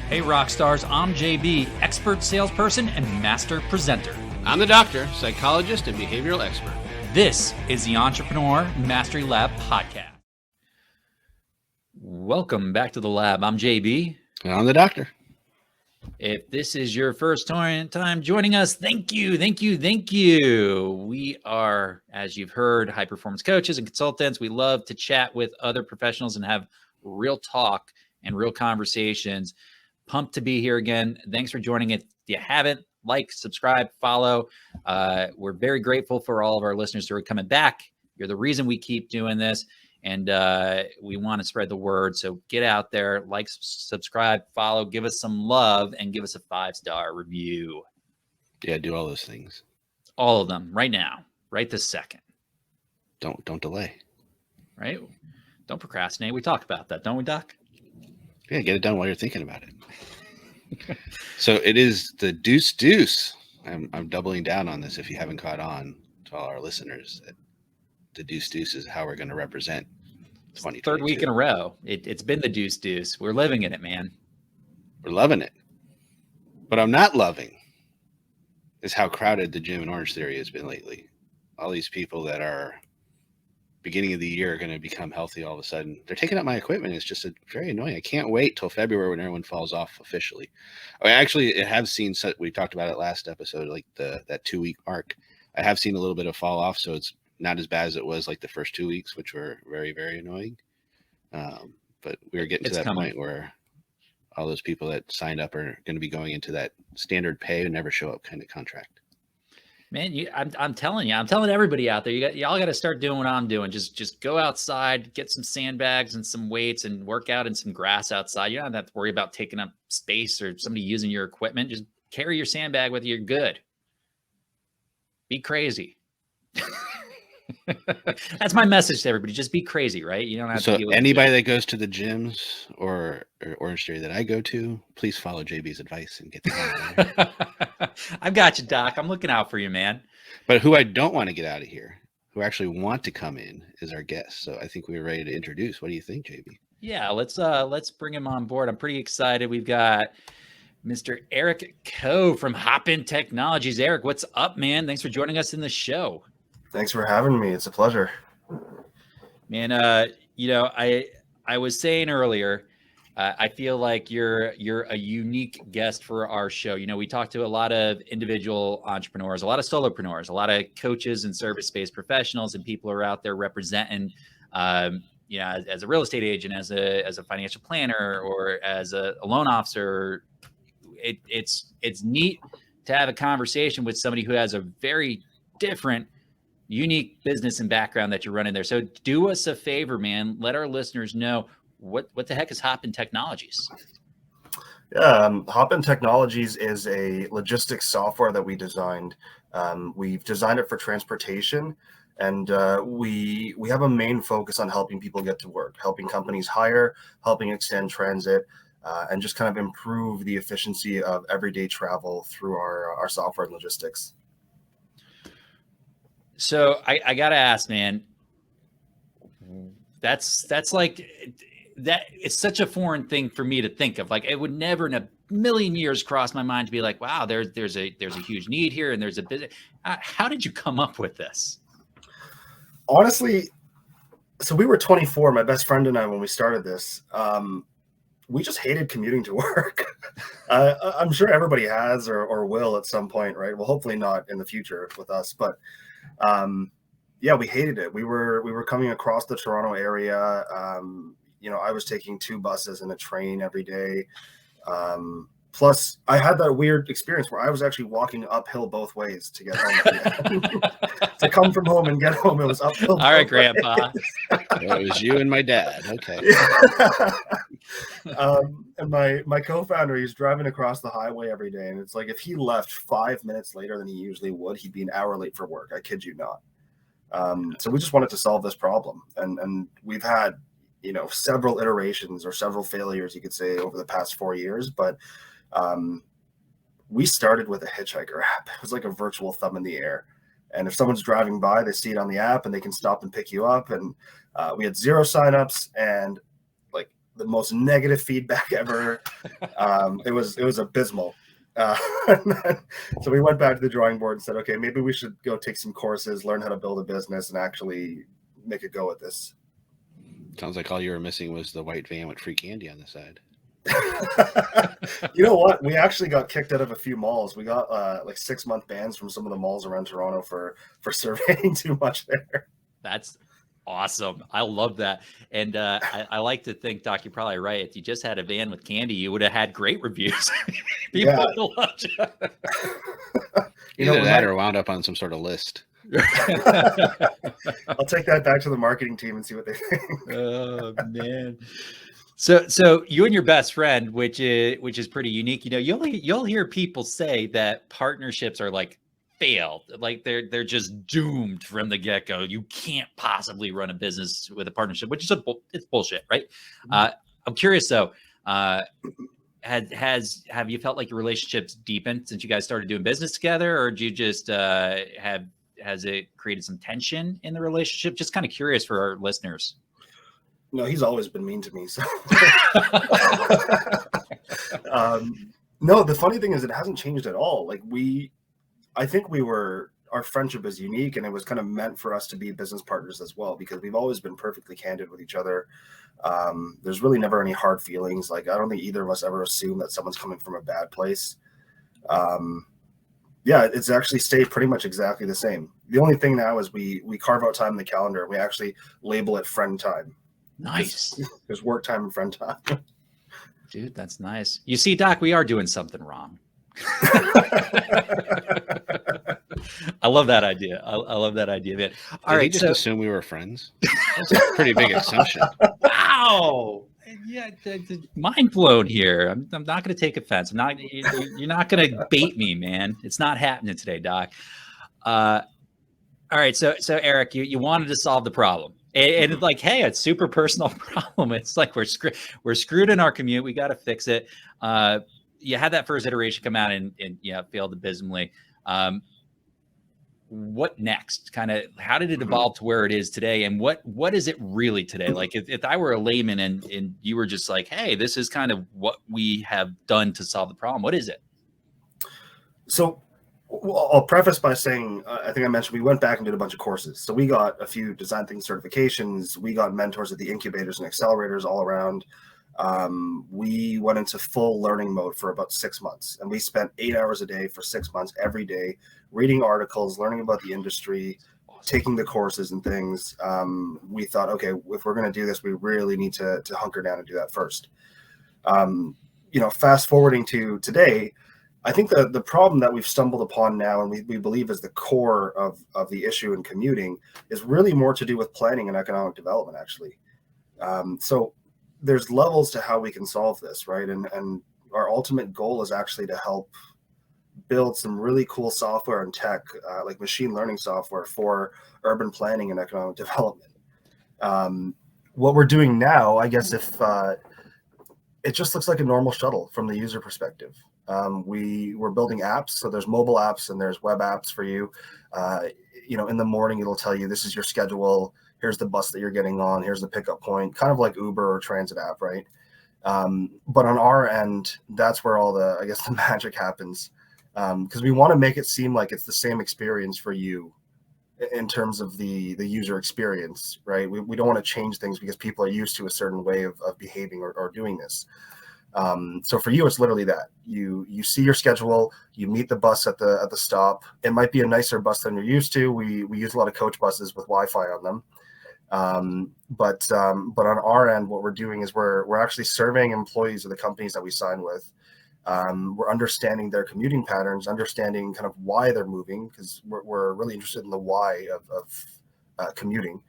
Hey Rockstars, I'm JB, expert salesperson and master presenter. I'm the doctor, psychologist, and behavioral expert. This is the Entrepreneur Mastery Lab podcast. Welcome back to the lab. I'm JB. And I'm the doctor. If this is your first time joining us, thank you. We are, as you've heard, high performance coaches and consultants. We love to chat with other professionals and have real talk and real conversations. Pumped to be here again. Thanks for joining it. If you haven't, like, subscribe, follow. We're very grateful for all of our listeners who are coming back. You're the reason we keep doing this. And we want to spread the word. So get out there, like, subscribe, follow, give us some love, and give us a 5-star review. Yeah, do all those things. All of them right now, right this second. Don't delay. Right? Don't procrastinate. We talk about that, don't we, Doc? Yeah, get it done while you're thinking about it. So it is the deuce. I'm doubling down on this if you haven't caught on to all our listeners. The deuce is how we're going to represent 2022. Third week in a row. It's been the deuce. We're living in it, man. We're loving it. What I'm not loving is how crowded the gym in Orange Theory has been lately. All these people that are beginning of the year are going to become healthy all of a sudden. They're taking up my equipment. It's just very annoying. I can't wait till February when everyone falls off officially. I actually have seen, we talked about it last episode, like that 2-week mark. I have seen a little bit of fall off, so it's not as bad as it was like the first 2 weeks, which were very, very annoying. But we're getting to that point where all those people that signed up are going to be going into that standard pay and never show up kind of contract. Man, I'm telling everybody out there, y'all got to start doing what I'm doing. Just go outside, get some sandbags and some weights and work out in some grass outside. You don't have to worry about taking up space or somebody using your equipment. Just carry your sandbag with you. You're good. Be crazy. That's my message to everybody. Just be crazy, right? You don't have to deal with anybody that goes to the gyms or Orange Theory that I go to, please follow JB's advice and get the hell out of there. I've got you, Doc. I'm looking out for you, man. But who I don't want to get out of here, who actually want to come in, is our guest. So I think we're ready to introduce. What do you think, JB? Yeah, let's bring him on board. I'm pretty excited. We've got Mr. Erich Ko from hmmm Technologies. Eric, what's up, man? Thanks for joining us in the show. Thanks for having me. It's a pleasure. Man, I was saying earlier, I feel like you're a unique guest for our show. You know, we talk to a lot of individual entrepreneurs, a lot of solopreneurs, a lot of coaches and service-based professionals, and people are out there representing, as a real estate agent, as a financial planner, or as a loan officer. It's neat to have a conversation with somebody who has a very different, unique business and background that you're running there. So do us a favor, man. Let our listeners know what the heck is hmmm Technologies. Yeah, hmmm Technologies is a logistics software that we designed. We've designed it for transportation, and we have a main focus on helping people get to work, helping companies hire, helping extend transit, and just kind of improve the efficiency of everyday travel through our software and logistics. So I gotta ask, man, that's like that. It's such a foreign thing for me to think of. Like, it would never in a million years cross my mind to be like, wow, there's a huge need here, and there's a business. How did you come up with this? Honestly, so we were 24, my best friend and I, when we started this. We just hated commuting to work. I'm sure everybody has or will at some point, right? Well, hopefully not in the future with us, but we hated it. We were coming across the Toronto area. I was taking 2 buses and a train every day. Plus, I had that weird experience where I was actually walking uphill both ways to get home. To come from home and get home, it was uphill. All right, Grandpa. It was you and my dad. Okay. And my co-founder, he's driving across the highway every day, and it's like if he left 5 minutes later than he usually would, he'd be an hour late for work. I kid you not. So we just wanted to solve this problem, and we've had several iterations or several failures, you could say, over the past 4 years, but we started with a hitchhiker app. It was like a virtual thumb in the air. And if someone's driving by, they see it on the app and they can stop and pick you up. And we had 0 signups, and like the most negative feedback ever. It was abysmal. So we went back to the drawing board and said, okay, maybe we should go take some courses, learn how to build a business, and actually make a go at this. Sounds like all you were missing was the white van with free candy on the side. You know what? We actually got kicked out of a few malls. We got like 6-month bans from some of the malls around Toronto for surveying too much there. That's awesome. I love that. And I like to think, Doc, you're probably right. If you just had a van with candy, you would have had great reviews. People would have loved you. Either that or wound up on some sort of list. I'll take that back to the marketing team and see what they think. Oh man. So you and your best friend, which is pretty unique. You know, you'll hear people say that partnerships are like failed, like they're just doomed from the get-go. You can't possibly run a business with a partnership, which is it's bullshit, right? I'm curious though. Have you felt like your relationships deepened since you guys started doing business together, or do you just has it created some tension in the relationship? Just kind of curious for our listeners. No, he's always been mean to me. So, no, the funny thing is it hasn't changed at all. Like I think our friendship is unique, and it was kind of meant for us to be business partners as well, because we've always been perfectly candid with each other. There's really never any hard feelings. Like, I don't think either of us ever assume that someone's coming from a bad place. Yeah, it's actually stayed pretty much exactly the same. The only thing now is we carve out time in the calendar, and we actually label it friend time. Nice. There's work time and friend time. Dude, that's nice. You see, Doc, we are doing something wrong. I love that idea. I love that idea, man. All right, Did he just assume we were friends? That's a pretty big assumption. Wow. Yeah, mind blown here. I'm not going to take offense. You're not going to bait me, man. It's not happening today, Doc. All right, so Eric, you wanted to solve the problem. And it's like, hey, it's super personal problem. It's like we're screwed in our commute. We got to fix it. You had that first iteration come out and failed abysmally. What next? Kind of, how did it evolve to where it is today? And what is it really today? Like if I were a layman and you were just like, hey, this is kind of what we have done to solve the problem. What is it? So I'll preface by saying, I think I mentioned we went back and did a bunch of courses. So we got a few design thinking certifications. We got mentors at the incubators and accelerators all around. We went into full learning mode for about 6 months, and we spent 8 hours a day for 6 months, every day, reading articles, learning about the industry, taking the courses and things. We thought, okay, if we're going to do this, we really need to hunker down and do that first. Fast forwarding to today, I think the problem that we've stumbled upon now, and we believe is the core of the issue in commuting, is really more to do with planning and economic development, actually. So there's levels to how we can solve this, right? And our ultimate goal is actually to help build some really cool software and tech, like machine learning software for urban planning and economic development. What we're doing now, I guess, if it just looks like a normal shuttle from the user perspective. We're building apps, so there's mobile apps and there's web apps for you. In the morning, it'll tell you this is your schedule. Here's the bus that you're getting on. Here's the pickup point, kind of like Uber or transit app, right? But on our end, that's where all the magic happens, because we want to make it seem like it's the same experience for you in terms of the user experience, right? We don't want to change things because people are used to a certain way of behaving or doing this. So for you, it's literally that you see your schedule, you meet the bus at the stop. It might be a nicer bus than you're used to. We use a lot of coach buses with Wi-Fi on them. But on our end, what we're doing is we're actually surveying employees of the companies that we sign with. We're understanding their commuting patterns, understanding kind of why they're moving, because we're really interested in the why of commuting.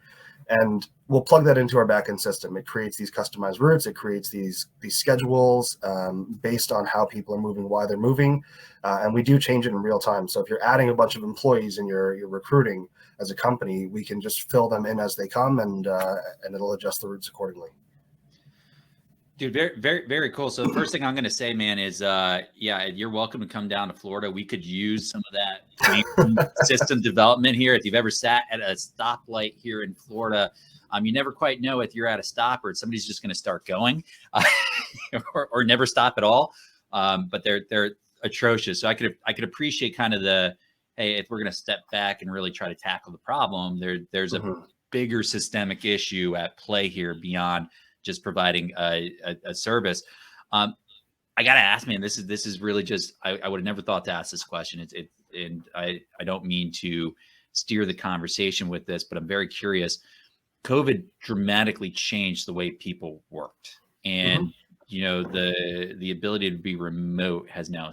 And we'll plug that into our backend system. It creates these customized routes. It creates these schedules based on how people are moving, why they're moving. And we do change it in real time. So if you're adding a bunch of employees and you're recruiting as a company, we can just fill them in as they come, and it'll adjust the routes accordingly. Dude, very, very, very cool. So the first thing I'm going to say, man, is yeah, you're welcome to come down to Florida. We could use some of that system development here. If you've ever sat at a stoplight here in Florida, you never quite know if you're at a stop or somebody's just going to start going, or never stop at all. But they're atrocious. So I could appreciate kind of the, hey, if we're going to step back and really try to tackle the problem, there's a bigger systemic issue at play here beyond just providing a service. I got to ask, man, this is really just, I would have never thought to ask this question. And I don't mean to steer the conversation with this, but I'm very curious. COVID dramatically changed the way people worked, and you know, the ability to be remote has now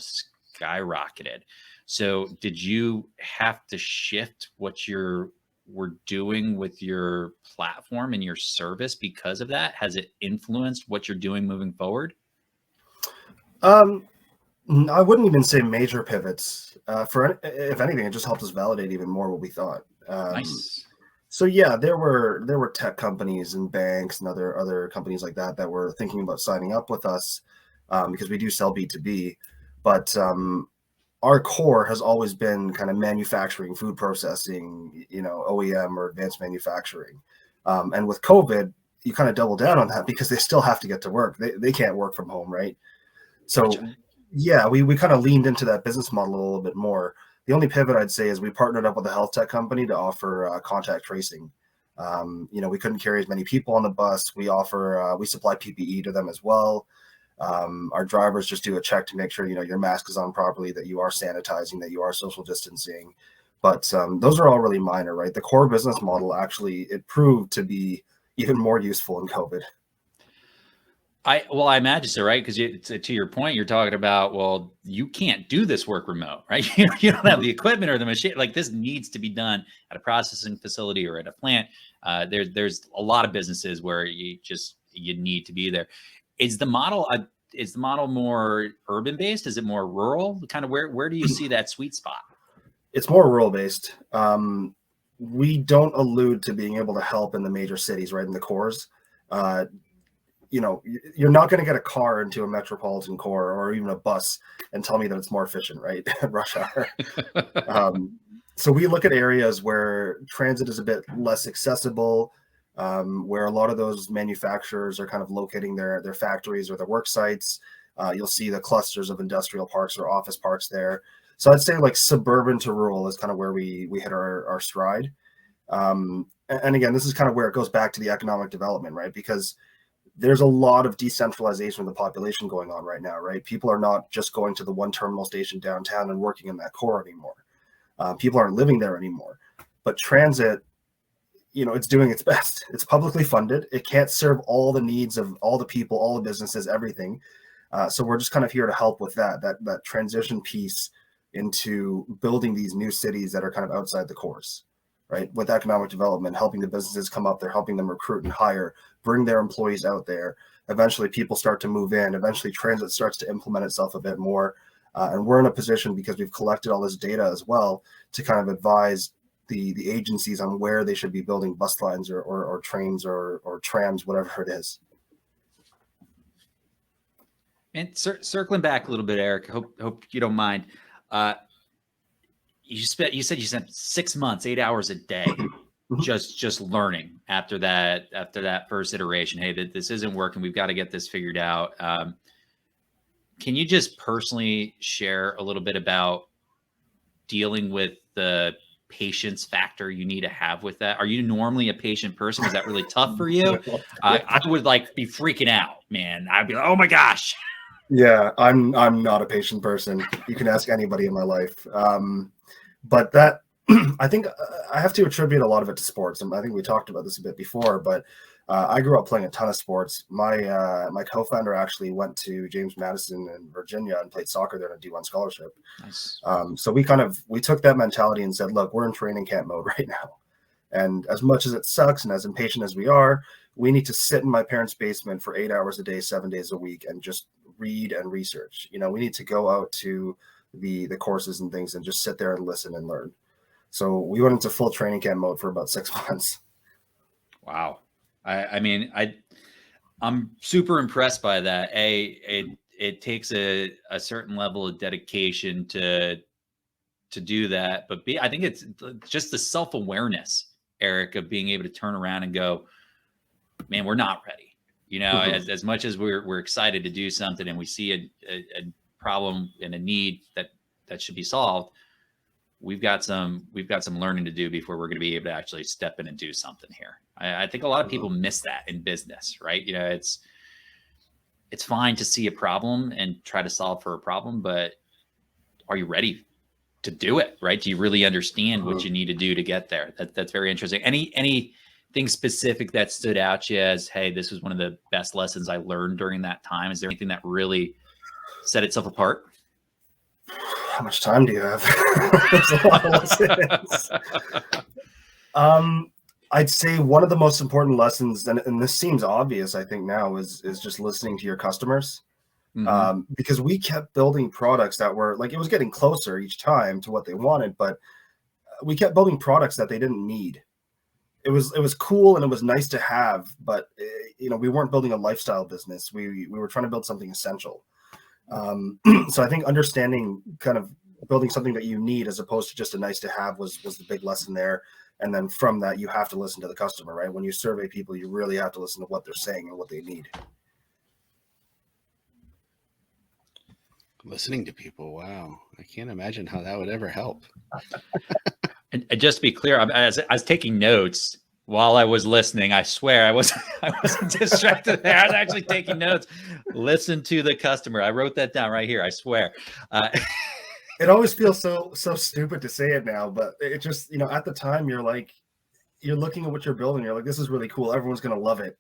skyrocketed. So did you have to shift what we're doing with your platform and your service because of that? Has it influenced what you're doing moving forward? I wouldn't even say major pivots. If anything, it just helped us validate even more what we thought. Nice. So yeah, there were tech companies and banks and other companies like that were thinking about signing up with us because we do sell B2B, but our core has always been kind of manufacturing, food processing, you know, OEM or advanced manufacturing. And with COVID, you kind of double down on that because they still have to get to work. They can't work from home, right? So Gotcha. yeah, we kind of leaned into that business model a little bit more. The only pivot I'd say is we partnered up with a health tech company to offer contact tracing. You know, we couldn't carry as many people on the bus. We supply PPE to them as well. Our drivers just do a check to make sure, you know, your mask is on properly, that you are sanitizing, that you are social distancing. But those are all really minor, right? The core business model it proved to be even more useful in COVID. I imagine so, right? Because to your point, you're talking about, well, you can't do this work remote, right? You don't have the equipment or the machine. Like, this needs to be done at a processing facility or at a plant. There's a lot of businesses where you need to be there. Is the model more urban based? Is it more rural? Kind of where do you see that sweet spot? It's more rural based. We don't allude to being able to help in the major cities, right, in the cores. You know, you're not going to get a car into a metropolitan core or even a bus and tell me that it's more efficient, right? Rush hour. So we look at areas where transit is a bit less accessible, where a lot of those manufacturers are kind of locating their factories or their work sites. You'll see the clusters of industrial parks or office parks there. So I'd say like suburban to rural is kind of where we hit our stride. And again, this is kind of where it goes back to the economic development, right? Because there's a lot of decentralization of the population going on right now, right? People are not just going to the one terminal station downtown and working in that core anymore. People aren't living there anymore. But transit, you know, it's doing its best. It's publicly funded. It can't serve all the needs of all the people, all the businesses, everything. So we're just kind of here to help with that transition piece into building these new cities that are kind of outside the cores, right? With economic development, helping the businesses come up there, helping them recruit and hire, bring their employees out there. Eventually people start to move in. Eventually transit starts to implement itself a bit more. And we're in a position, because we've collected all this data as well, to kind of advise the agencies on where they should be building bus lines or trains or trams, whatever it is. And circling back a little bit, Eric, hope you don't mind. You said you spent 6 months, 8 hours a day, just learning after that first iteration. Hey, this isn't working. We've got to get this figured out. Can you just personally share a little bit about dealing with the patience factor you need to have with that? Are you normally a patient person? Is that really tough for you? I would be freaking out, man. I'd be like, oh my gosh. Yeah, I'm not a patient person. You can ask anybody in my life. But that, I think I have to attribute a lot of it to sports. And I think we talked about this a bit before, but I grew up playing a ton of sports. My co-founder actually went to James Madison in Virginia and played soccer there on a D1 scholarship. Nice. So we took that mentality and said, look, we're in training camp mode right now. And as much as it sucks and as impatient as we are, we need to sit in my parents' basement for 8 hours a day, 7 days a week, and just read and research. You know, we need to go out to the courses and things and just sit there and listen and learn. So we went into full training camp mode for about 6 months. Wow. I mean, I'm super impressed by that. It takes a certain level of dedication to do that, but B, I think it's just the self-awareness, Eric, of being able to turn around and go, man, we're not ready. You know, as much as we're excited to do something and we see a problem and a need that should be solved, we've got some learning to do before we're going to be able to actually step in and do something here. I think a lot of people miss that in business, right? You know, it's fine to see a problem and try to solve for a problem, but are you ready to do it, right? Do you really understand what you need to do to get there? That's very interesting. Anything specific that stood out to you as, hey, this was one of the best lessons I learned during that time? Is there anything that really set itself apart? How much time do you have? There's a lot of lessons. I'd say one of the most important lessons, and this seems obvious, I think now, is just listening to your customers. Because we kept building products that were like, it was getting closer each time to what they wanted, but we kept building products that they didn't need. It was cool and it was nice to have, but you know, we weren't building a lifestyle business. We were trying to build something essential. So I think understanding kind of building something that you need as opposed to just a nice to have was the big lesson there. And then from that, you have to listen to the customer, right? When you survey people, you really have to listen to what they're saying and what they need. Listening to people, wow, I can't imagine how that would ever help. And just to be clear, I was taking notes while I was listening. I swear I wasn't distracted there. I was actually taking notes. Listen to the customer. I wrote that down right here. I swear. It always feels so stupid to say it now, but it just, you know, at the time you're looking at what you're building. You're like, this is really cool. Everyone's going to love it.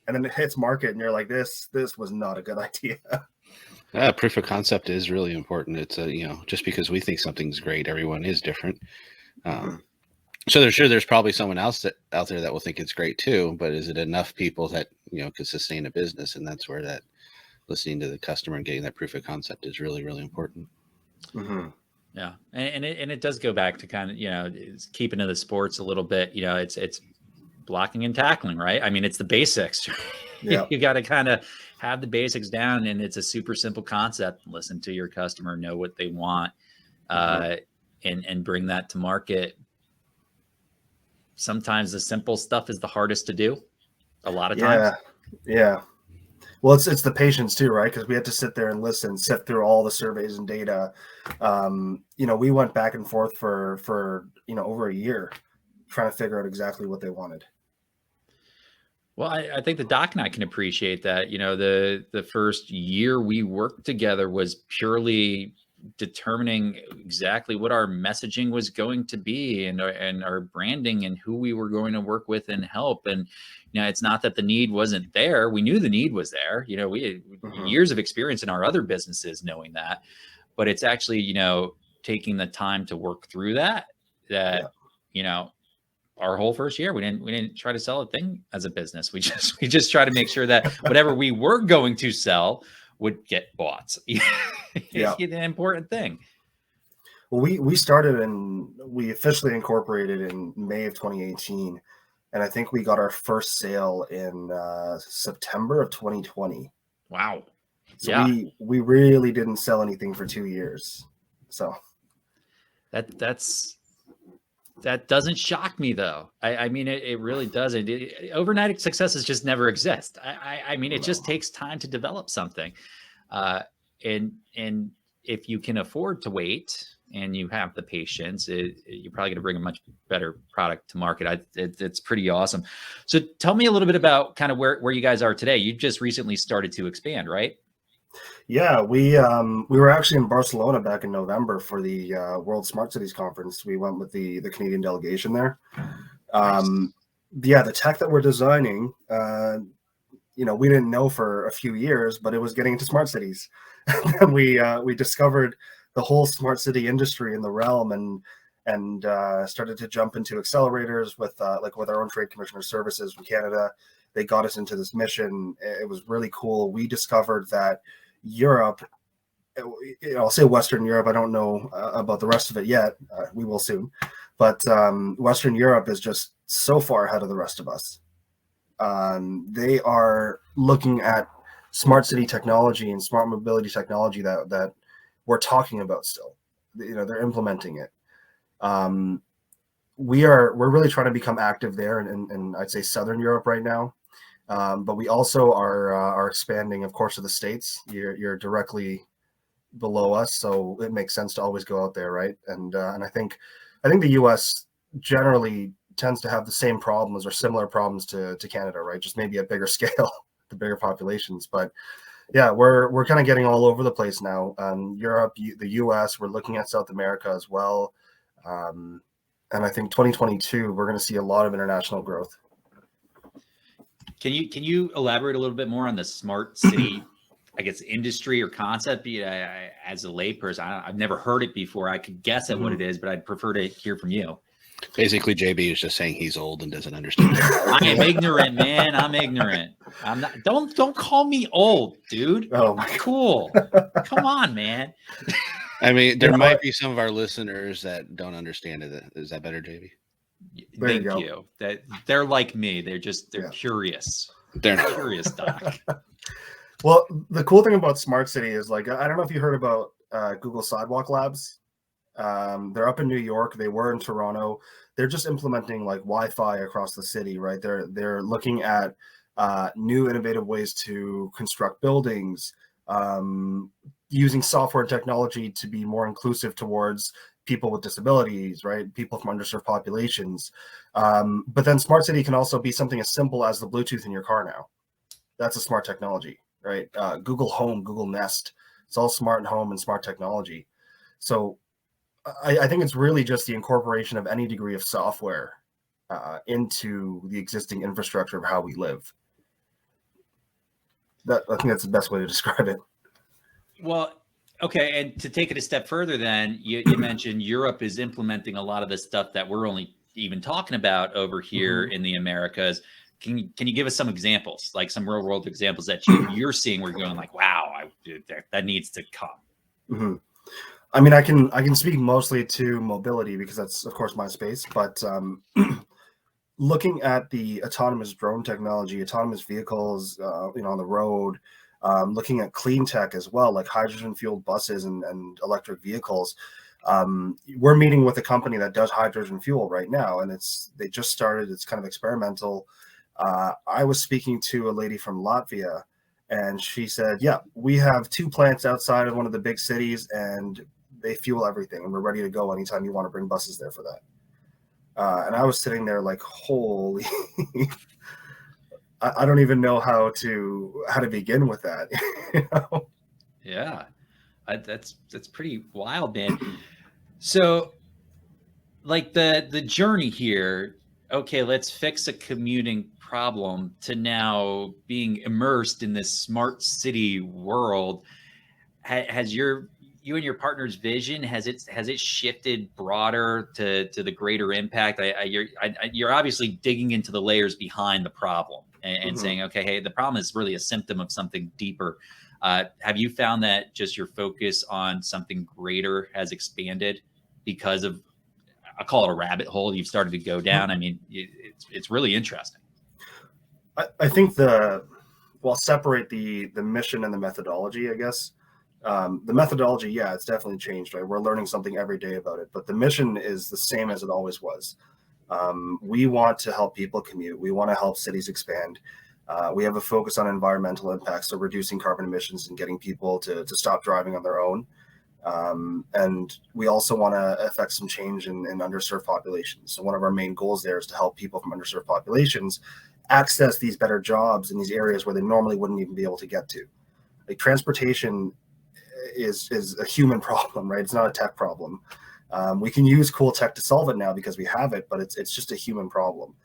And then it hits market and you're like, this was not a good idea. Proof of concept is really important. It's you know, just because we think something's great, everyone is different. So there's probably someone else out there that will think it's great too, but is it enough people that, you know, could sustain a business? And that's where that listening to the customer and getting that proof of concept is really, really important. Yeah. And it does go back to kind of, you know, it's keeping to the sports a little bit, you know, it's blocking and tackling, right? I mean, it's the basics. Yeah. You got to kind of have the basics down, and it's a super simple concept. Listen to your customer, know what they want, and bring that to market. Sometimes the simple stuff is the hardest to do. A lot of times. Yeah. Well, it's the patience too, right? Because we had to sit there and listen, sift through all the surveys and data. You know, we went back and forth for you know, over a year trying to figure out exactly what they wanted. Well, I think the doc and I can appreciate that. You know, the first year we worked together was purely determining exactly what our messaging was going to be, and our branding, and who we were going to work with and help. And, you know, it's not that the need wasn't there. We knew the need was there. You know, we had years of experience in our other businesses knowing that, but it's actually, you know, taking the time to work through that, you know, our whole first year, we didn't try to sell a thing as a business. We just try to make sure that whatever we were going to sell would get bought. It's an important thing. Well, we started and we officially incorporated in May of 2018. And I think we got our first sale in September of 2020. Wow. So we really didn't sell anything for 2 years. So that doesn't shock me, though. I mean, it really doesn't. Overnight successes just never exist. I mean, it just takes time to develop something. And if you can afford to wait and you have the patience, you're probably going to bring a much better product to market. It's pretty awesome. So tell me a little bit about kind of where you guys are today. You just recently started to expand, right? Yeah, we were actually in Barcelona back in November for the World Smart Cities Conference. We went with the Canadian delegation there. The tech that we're designing, you know, we didn't know for a few years, but it was getting into smart cities. And we discovered the whole smart city industry in the realm, and started to jump into accelerators with our own trade commissioner services from Canada. They got us into this mission. It was really cool. We discovered that Europe, I'll say Western Europe, I don't know about the rest of it yet. We will soon. But Western Europe is just so far ahead of the rest of us. They are looking at smart city technology and smart mobility technology that we're talking about still. They're implementing it. We're really trying to become active there in I'd say Southern Europe right now. But we also are expanding, of course, to the States. You're directly below us, so it makes sense to always go out there, right? And I think the U.S. generally tends to have the same problems or similar problems to Canada, right? Just maybe at bigger scale, the bigger populations. But yeah, we're kind of getting all over the place now. Europe, the U.S., we're looking at South America as well. And I think 2022, we're going to see a lot of international growth. Can you elaborate a little bit more on the smart city, I guess, industry or concept? As a layperson, I've never heard it before. I could guess at what it is, but I'd prefer to hear from you. Basically, JB is just saying he's old and doesn't understand. I am ignorant, man. I'm ignorant. I'm not. Don't call me old, dude. Oh, I'm cool. Come on, man. I mean, there might be some of our listeners that don't understand it. Is that better, JB? Thank you. That they're like me. They're curious. They're not curious, Doc. Well, the cool thing about Smart City is, like, I don't know if you heard about Google Sidewalk Labs. They're up in New York. They were in Toronto. They're just implementing like Wi-Fi across the city, right? They're looking at new innovative ways to construct buildings, using software and technology to be more inclusive towards people with disabilities, right? People from underserved populations. But then Smart City can also be something as simple as the Bluetooth in your car now. That's a smart technology, right? Google Home, Google Nest. It's all smart home and smart technology. So I think it's really just the incorporation of any degree of software into the existing infrastructure of how we live. I think that's the best way to describe it. Well, okay, and to take it a step further, then you mentioned Europe is implementing a lot of the stuff that we're only even talking about over here in the Americas. Can you give us some examples, like some real world examples that you're seeing? We're going like, wow, that needs to come. I mean, I can speak mostly to mobility because that's, of course, my space. But looking at the autonomous drone technology, autonomous vehicles, on the road, looking at clean tech as well, like hydrogen fueled buses and electric vehicles. We're meeting with a company that does hydrogen fuel right now, and they just started. It's kind of experimental. I was speaking to a lady from Latvia, and she said, yeah, we have 2 plants outside of one of the big cities, and they fuel everything, and we're ready to go anytime you want to bring buses there for that. And I was sitting there like, holy, I don't even know how to begin with that. Yeah, that's pretty wild, man. So, like the journey here, okay, let's fix a commuting problem, to now being immersed in this smart city world. Has you and your partner's vision, has it shifted broader to the greater impact? You're obviously digging into the layers behind the problem and saying, okay, hey, the problem is really a symptom of something deeper. Have you found that just your focus on something greater has expanded because of, I call it a rabbit hole you've started to go down? I mean, it's really interesting. I think separate the mission and the methodology, I guess. The methodology, yeah, it's definitely changed, right? We're learning something every day about it, but the mission is the same as it always was. We want to help people commute. We want to help cities expand. We have a focus on environmental impacts, so reducing carbon emissions and getting people to stop driving on their own. And we also want to affect some change in underserved populations. So one of our main goals there is to help people from underserved populations access these better jobs in these areas where they normally wouldn't even be able to get to. Like, transportation is a human problem, right? It's not a tech problem. We can use cool tech to solve it now because we have it, but it's just a human problem.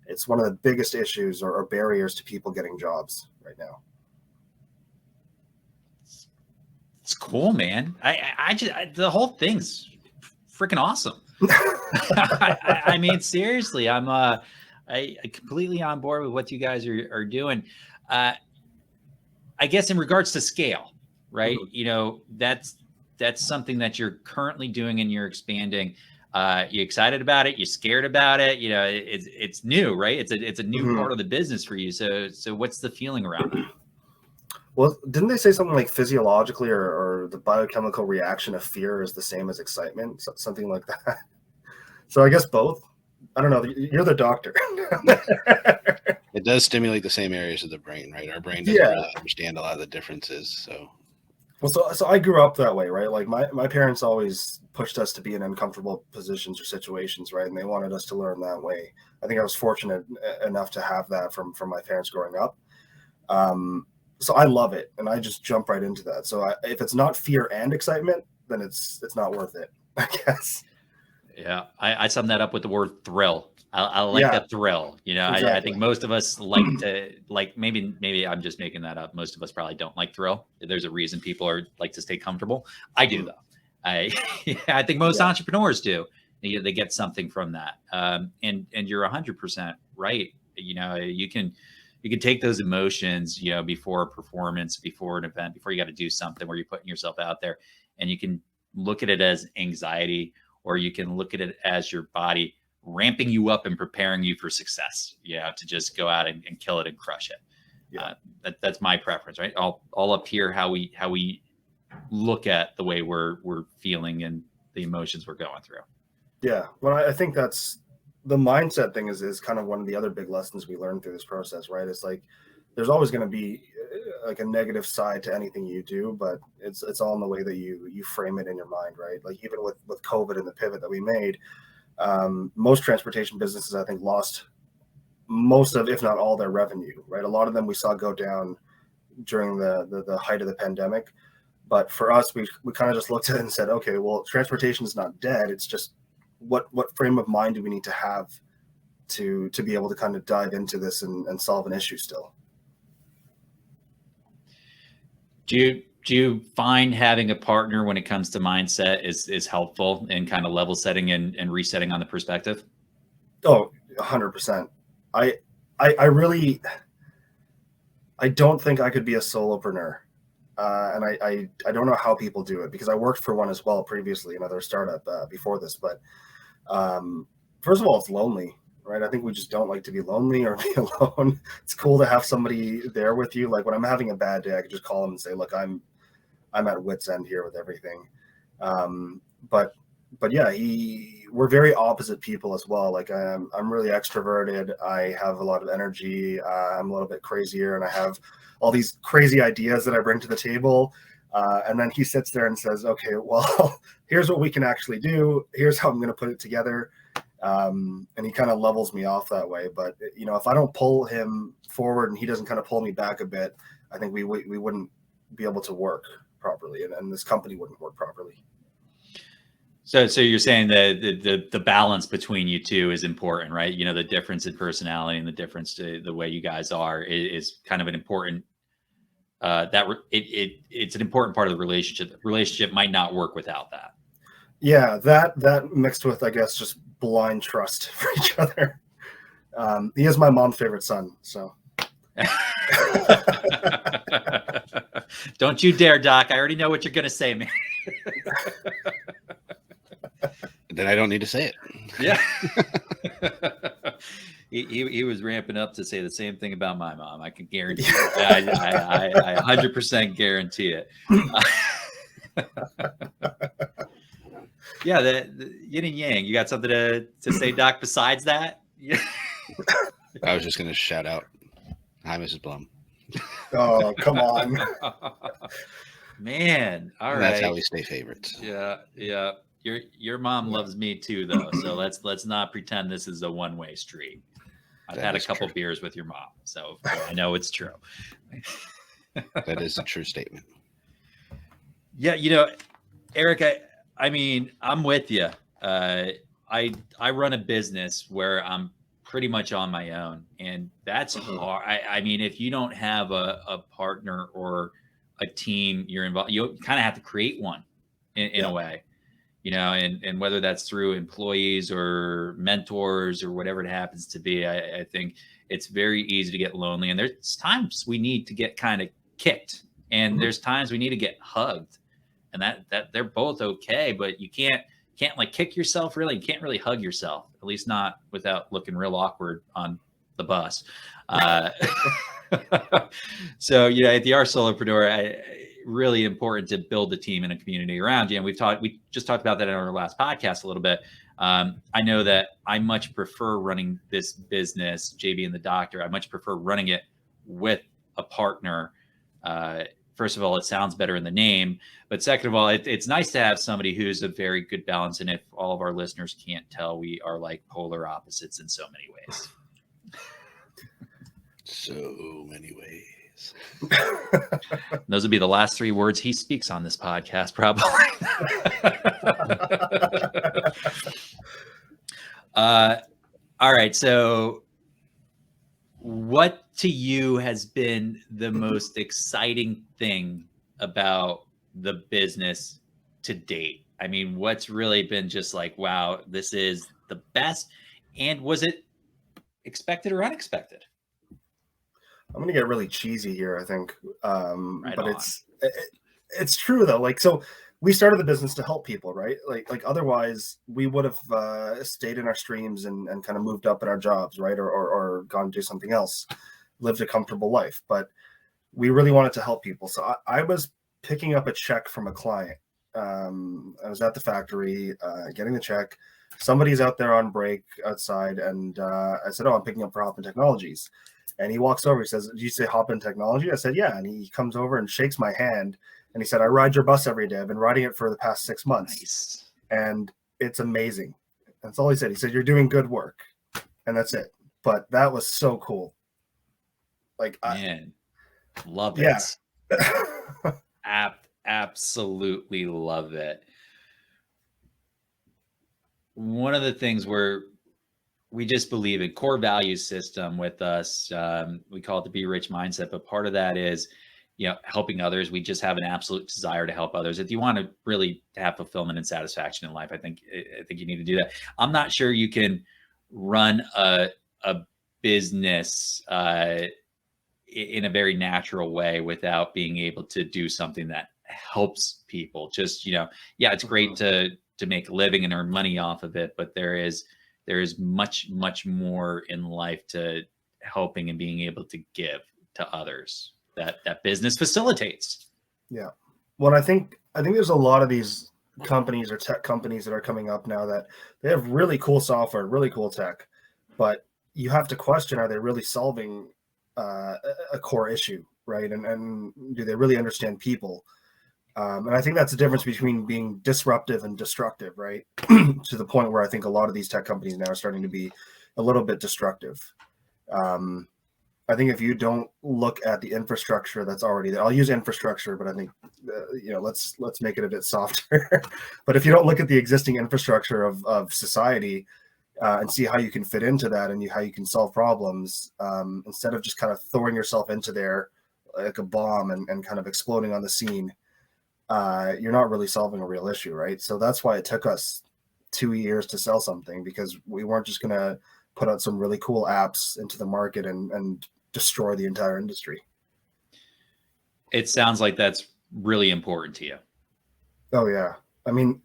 It's one of the biggest issues or barriers to people getting jobs right now. It's cool, man. The whole thing's freaking awesome. I mean, seriously, I'm completely on board with what you guys are doing. I guess in regards to scale, right? That's something that you're currently doing and you're expanding. You excited about it? You scared about it? You know, it's new, right? It's a new part of the business for you. So what's the feeling around that? Well, didn't they say something like physiologically or the biochemical reaction of fear is the same as excitement? Something like that. So I guess both. I don't know. You're the doctor. It does stimulate the same areas of the brain, right? Our brain doesn't really understand a lot of the differences. So, well, so I grew up that way, right? Like my parents always pushed us to be in uncomfortable positions or situations, right? And they wanted us to learn that way. I think I was fortunate enough to have that from my parents growing up. So I love it, and I just jump right into that. So if it's not fear and excitement, then it's not worth it, I guess. Yeah, I sum that up with the word thrill. I like that thrill. You know, exactly. I think most of us like to maybe I'm just making that up. Most of us probably don't like thrill. There's a reason people like to stay comfortable. I do though. I think most entrepreneurs do. They get something from that. And you're 100% right. You know, you can take those emotions, you know, before a performance, before an event, before you got to do something where you're putting yourself out there, and you can look at it as anxiety, or you can look at it as your body ramping you up and preparing you for success. You know, to just go out and kill it and crush it. Yeah. That's my preference, right? All up here, how we look at the way we're feeling and the emotions we're going through. Yeah. Well, I think that's the mindset thing is kind of one of the other big lessons we learned through this process, right? It's like, there's always going to be like a negative side to anything you do, but it's all in the way that you frame it in your mind, right? Like even with COVID and the pivot that we made, most transportation businesses, I think, lost most of, if not all, their revenue, right? A lot of them we saw go down during the height of the pandemic. But for us, we kind of just looked at it and said, okay, well, transportation is not dead. It's just what frame of mind do we need to have to be able to kind of dive into this and solve an issue still. Do you find having a partner when it comes to mindset is helpful in kind of level setting and resetting on the perspective? Oh, 100%. I really, I don't think I could be a solopreneur. And I don't know how people do it, because I worked for one as well previously, another startup before this. But first of all, it's lonely, right? I think we just don't like to be lonely or be alone. It's cool to have somebody there with you. Like when I'm having a bad day, I can just call them and say, look, I'm at wit's end here with everything. But yeah, we're very opposite people as well. Like I'm really extroverted. I have a lot of energy. I'm a little bit crazier, and I have all these crazy ideas that I bring to the table. And then he sits there and says, okay, well, here's what we can actually do. Here's how I'm going to put it together. And he kind of levels me off that way. But, you know, if I don't pull him forward and he doesn't kind of pull me back a bit, I think we wouldn't be able to work properly, and this company wouldn't work properly. So you're saying that the balance between you two is important, right? You know, the difference in personality and the difference to the way you guys are is kind of an important it's an important part of the relationship. The relationship might not work without that. Yeah, that mixed with, I guess, just blind trust for each other. He is my mom's favorite son, so. Don't you dare, Doc. I already know what you're going to say, man. Then I don't need to say it. Yeah. He was ramping up to say the same thing about my mom. I can guarantee it. I 100% guarantee it. Yeah, the yin and yang. You got something to say, Doc, besides that? Yeah. I was just going to shout out, hi, Mrs. Blum. Oh, come on. Man, all right. That's how we stay favorites. Yeah. Your mom loves me too, though. So let's not pretend this is a one-way street. I've had a couple beers with your mom, so I know it's true. That is a true statement. Yeah, you know, Eric, I mean, I'm with you. I run a business where I'm pretty much on my own, and that's hard. I mean, if you don't have a partner or a team you're involved, you kind of have to create one in a way, you know, and whether that's through employees or mentors or whatever it happens to be, I think it's very easy to get lonely, and there's times we need to get kind of kicked, and there's times we need to get hugged, and that they're both okay, but you can't can't like kick yourself really. You can't really hug yourself, at least not without looking real awkward on the bus. So, at the Our Solopreneur, really important to build a team and a community around you. And we just talked about that in our last podcast a little bit. I know that I much prefer running this business, JB and the Doctor. I much prefer running it with a partner. First of all, it sounds better in the name, but second of all, it's nice to have somebody who's a very good balance. And if all of our listeners can't tell, we are like polar opposites in so many ways. So many ways. Those would be the last 3 words he speaks on this podcast, probably. All right. So what to you has been the most exciting thing about the business to date? I mean, what's really been just like, wow, this is the best? And was it expected or unexpected? I'm going to get really cheesy here, I think. Right but on. it's true though. Like, so we started the business to help people, right? Like otherwise we would have stayed in our streams and kind of moved up in our jobs, right? Or gone to do something else, lived a comfortable life. But we really wanted to help people. So I was picking up a check from a client. I was at the factory getting the check. Somebody's out there on break outside, and I said, "Oh, I'm picking up for Hopin Technologies." And he walks over. He says, "Did you say Hopin Technology?" I said, "Yeah." And he comes over and shakes my hand, and he said, "I ride your bus every day. I've been riding it for the past 6 months, Nice. and it's amazing." That's all he said. He said, "You're doing good work," and that's it. But that was so cool. Like, Man, love yeah. it. Absolutely love it. One of the things where we just believe in core value system with us, we call it the Be Rich mindset, but part of that is, helping others. We just have an absolute desire to help others. If you want to really have fulfillment and satisfaction in life, I think you need to do that. I'm not sure you can run a business in a very natural way without being able to do something that helps people. Just, it's great to make a living and earn money off of it, but there is much, much more in life to helping and being able to give to others that business facilitates. Yeah. Well, I think there's a lot of these companies or tech companies that are coming up now that they have really cool software, really cool tech, but you have to question, are they really solving a core issue, right? And do they really understand people? And I think that's the difference between being disruptive and destructive, right? To the point where I think a lot of these tech companies now are starting to be a little bit destructive. I think if you don't look at the infrastructure that's already there, I'll use infrastructure, but I think, let's make it a bit softer. But if you don't look at the existing infrastructure of society and see how you can fit into that and how you can solve problems, instead of just kind of throwing yourself into there like a bomb and kind of exploding on the scene, you're not really solving a real issue, right? So that's why it took us 2 years to sell something, because we weren't just going to put out some really cool apps into the market and destroy the entire industry. It sounds like that's really important to you. Oh yeah. I mean,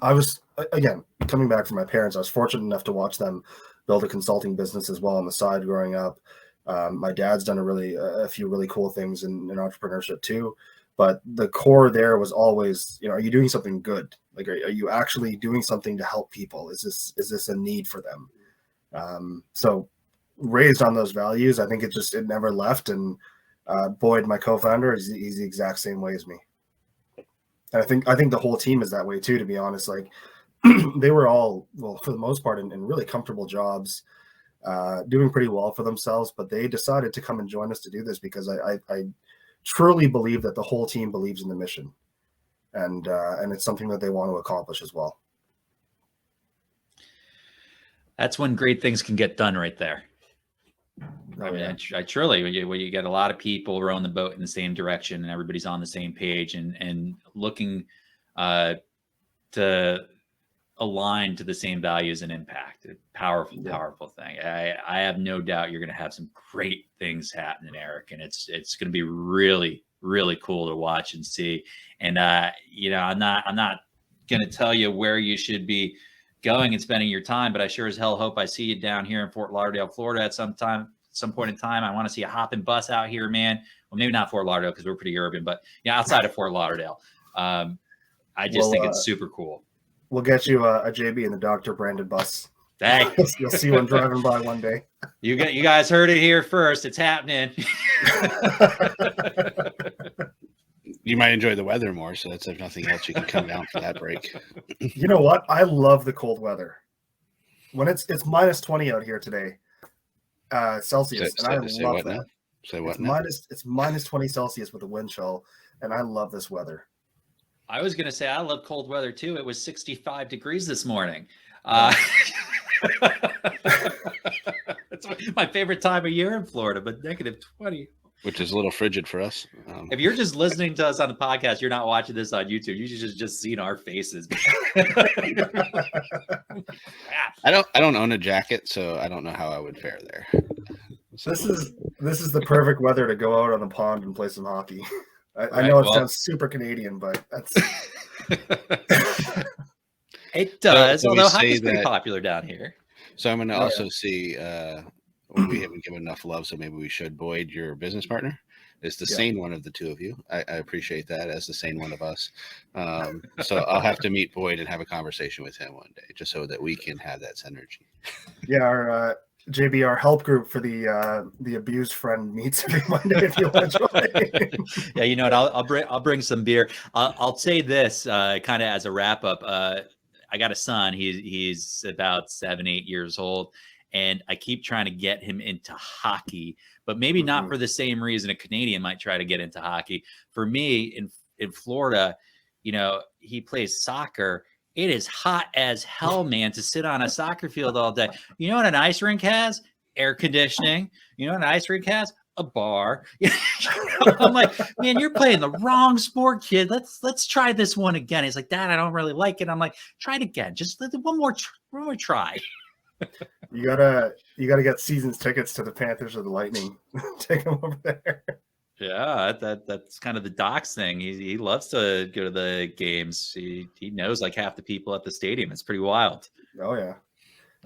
I was, again, coming back from my parents, I was fortunate enough to watch them build a consulting business as well on the side growing up. My dad's done a few really cool things in entrepreneurship too. But the core there was always, are you doing something good? Like, are you actually doing something to help people? Is this a need for them? So raised on those values, I think it never left. And Boyd, my co-founder, he's the exact same way as me. And I think the whole team is that way too, to be honest. Like, they were all, well, for the most part, in really comfortable jobs, doing pretty well for themselves, but they decided to come and join us to do this because I truly believe that the whole team believes in the mission, and it's something that they want to accomplish as well. That's when great things can get done right there. Oh, I mean, yeah. I truly, when you get a lot of people rowing the boat in the same direction and everybody's on the same page and looking to align to the same values and impact, powerful thing. I have no doubt you're going to have some great things happening, Eric, and it's going to be really, really cool to watch and see. And I'm not going going to tell you where you should be going and spending your time, but I sure as hell hope I see you down here in Fort Lauderdale, Florida at some point in time. I want to see a hopping bus out here, man. Well, maybe not Fort Lauderdale because we're pretty urban, but yeah, outside of Fort Lauderdale. I just think it's super cool. We'll get you a JB and the Doctor branded bus. Hey, you'll see one driving by one day. You guys heard it here first. It's happening. You might enjoy the weather more, so that's if nothing else, you can come down for that break. You know what? I love the cold weather. When it's minus 20 out here today, Celsius, and I love that. Say what? It's minus 20 Celsius with a wind chill, and I love this weather. I was going to say I love cold weather too. It was 65 degrees this morning. It's my favorite time of year in Florida, but negative 20. Which is a little frigid for us. If you're just listening to us on the podcast, you're not watching this on YouTube. You should just seen our faces. I don't own a jacket, so I don't know how I would fare there. So, this is the perfect weather to go out on the pond and play some hockey. I know it sounds super Canadian, but that's it does. So although hockey's pretty popular down here. So I'm going to also see. We haven't given enough love, so maybe we should. Boyd, your business partner, is the sane one of the two of you. I appreciate that as the sane one of us. So I'll have to meet Boyd and have a conversation with him one day, just so that we can have that synergy. Yeah, our JB, our help group for the abused friend meets every Monday if you want to join. Yeah, you know what? I'll bring some beer. I'll say this kind of as a wrap up. I got a son. He's about 7-8 years old. And I keep trying to get him into hockey, but maybe not for the same reason a Canadian might try to get into hockey. For me, in Florida, you know, he plays soccer. It is hot as hell, man, to sit on a soccer field all day. You know what an ice rink has? Air conditioning. You know what an ice rink has? A bar. I'm like, man, you're playing the wrong sport, kid. Let's try this one again. He's like, Dad, I don't really like it. I'm like, try it again. Just one more try. You gotta get seasons tickets to the Panthers or the Lightning. Take them over there. Yeah, that's kind of the Doc's thing. He loves to go to the games. He knows like half the people at the stadium. It's pretty wild. Oh yeah.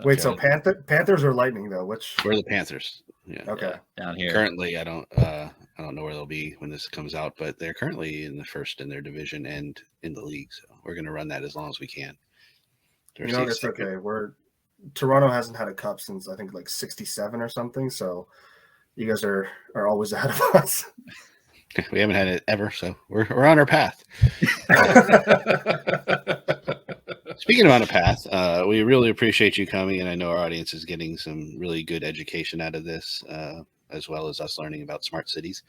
Wait, so Panthers or Lightning though? We're the Panthers. Yeah. Okay. Yeah, down here. Currently, I don't know where they'll be when this comes out, but they're currently in the first in their division and in the league. So we're going to run that as long as we can. You know, it's okay. Toronto hasn't had a cup since I think like 67 or something. So you guys are always ahead of us. We haven't had it ever, so we're on our path. Speaking of on a path, we really appreciate you coming, and I know our audience is getting some really good education out of this, as well as us learning about smart cities.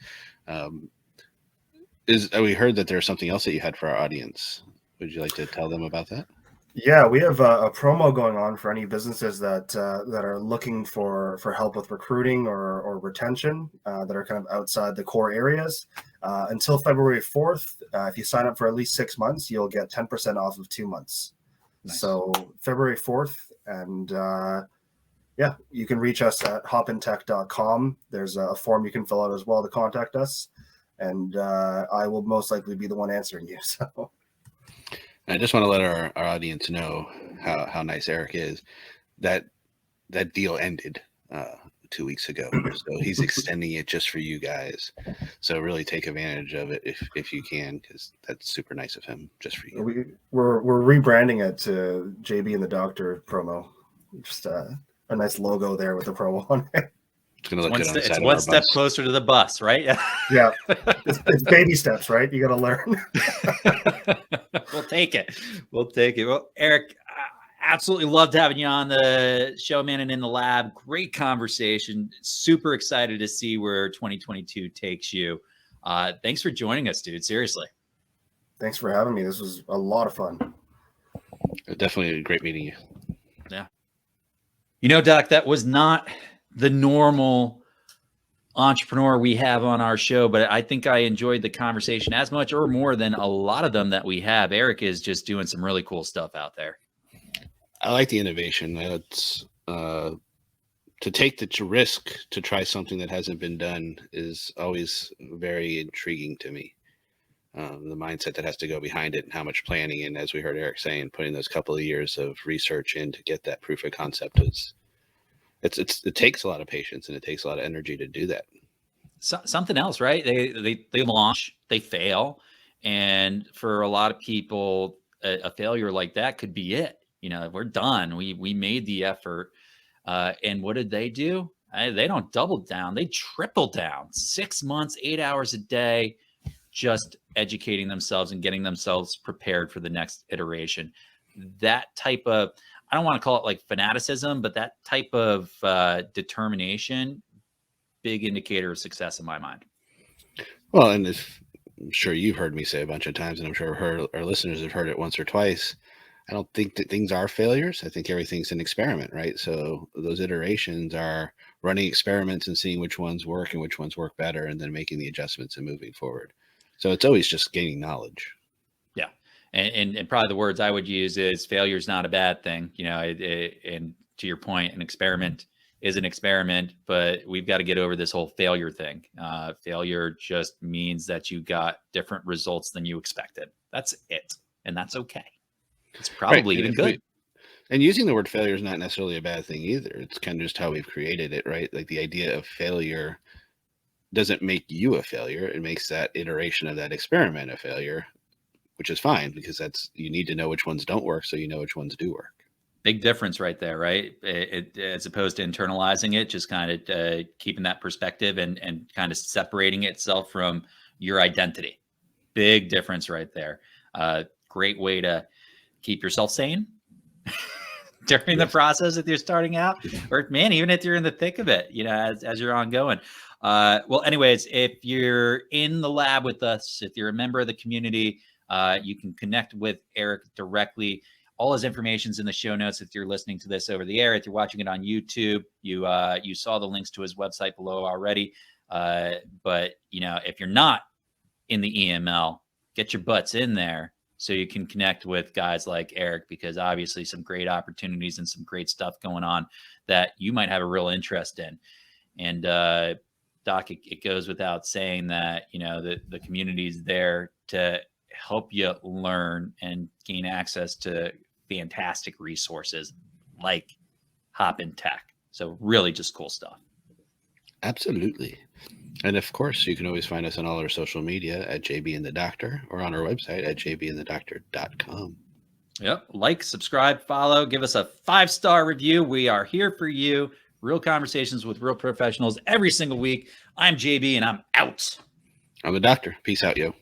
We heard that there's something else that you had for our audience. Would you like to tell them about that? Yeah, we have a promo going on for any businesses that are looking for help with recruiting or retention that are kind of outside the core areas. Until February 4th, if you sign up for at least 6 months, you'll get 10% off of 2 months. Nice. So February 4th, and you can reach us at hopintech.com. There's a form you can fill out as well to contact us, and I will most likely be the one answering you. So. I just want to let our audience know how nice Eric is. That deal ended 2 weeks ago, so he's extending it just for you guys. So really take advantage of it if you can, because that's super nice of him just for you. We're rebranding it to JB and the Doctor promo. Just a nice logo there with the promo on it. It's gonna look good on the side it's of one our step bus. Closer to the bus, right? Yeah, it's baby steps, right? You got to learn. We'll take it. Well, Eric, absolutely loved having you on the show, man, and in the lab. Great conversation. Super excited to see where 2022 takes you. Thanks for joining us, dude. Seriously. Thanks for having me. This was a lot of fun. Definitely great meeting you. Yeah. You know, Doc, that was not the normal entrepreneur we have on our show, but I think I enjoyed the conversation as much or more than a lot of them that we have. Eric is just doing some really cool stuff out there. I like the innovation. It's to take the risk to try something that hasn't been done is always very intriguing to me. the mindset that has to go behind it, and how much planning, and as we heard Eric saying, putting those couple of years of research in to get that proof of concept is it takes a lot of patience, and it takes a lot of energy to do that. Something else, right? They launch, they fail, and for a lot of people, a failure like that could be it. You know, we're done. We made the effort, and what did they do? They don't double down; they triple down. 6 months, 8 hours a day, just educating themselves and getting themselves prepared for the next iteration. That type of, I don't want to call it like fanaticism, but that type of determination, big indicator of success in my mind. Well, and I'm sure you've heard me say a bunch of times, and I'm sure our listeners have heard it once or twice, I don't think that things are failures. I think everything's an experiment, right? So those iterations are running experiments and seeing which ones work and which ones work better, and then making the adjustments and moving forward. So it's always just gaining knowledge. Yeah. And probably the words I would use is failure is not a bad thing. You know, and to your point, an experiment is an experiment, but we've got to get over this whole failure thing. Failure just means that you got different results than you expected. That's it. And that's okay. It's probably even good. And using the word failure is not necessarily a bad thing either. It's kind of just how we've created it, right? Like the idea of failure doesn't make you a failure. It makes that iteration of that experiment a failure, which is fine, because you need to know which ones don't work so you know which ones do work. Big difference right there, right? As opposed to internalizing it, just kind of keeping that perspective and kind of separating itself from your identity. Big difference right there. Great way to keep yourself sane during the process if you're starting out, or man, even if you're in the thick of it, you know, as you're ongoing. Well, anyways, if you're in the lab with us, if you're a member of the community, you can connect with Erich directly. All his information's in the show notes. If you're listening to this over the air, if you're watching it on YouTube, you saw the links to his website below already. But you know, if you're not in the EML, get your butts in there so you can connect with guys like Erich, because obviously some great opportunities and some great stuff going on that you might have a real interest in. And Doc, it goes without saying that, you know, the community is there to help you learn and gain access to fantastic resources like Hop in Tech. So really just cool stuff. Absolutely. And of course, you can always find us on all our social media at JB and the Doctor, or on our website at jbandthedoctor.com. Yep. Like, subscribe, follow, give us a 5-star review. We are here for you. Real conversations with real professionals every single week. I'm JB and I'm out. I'm the Doctor. Peace out, yo.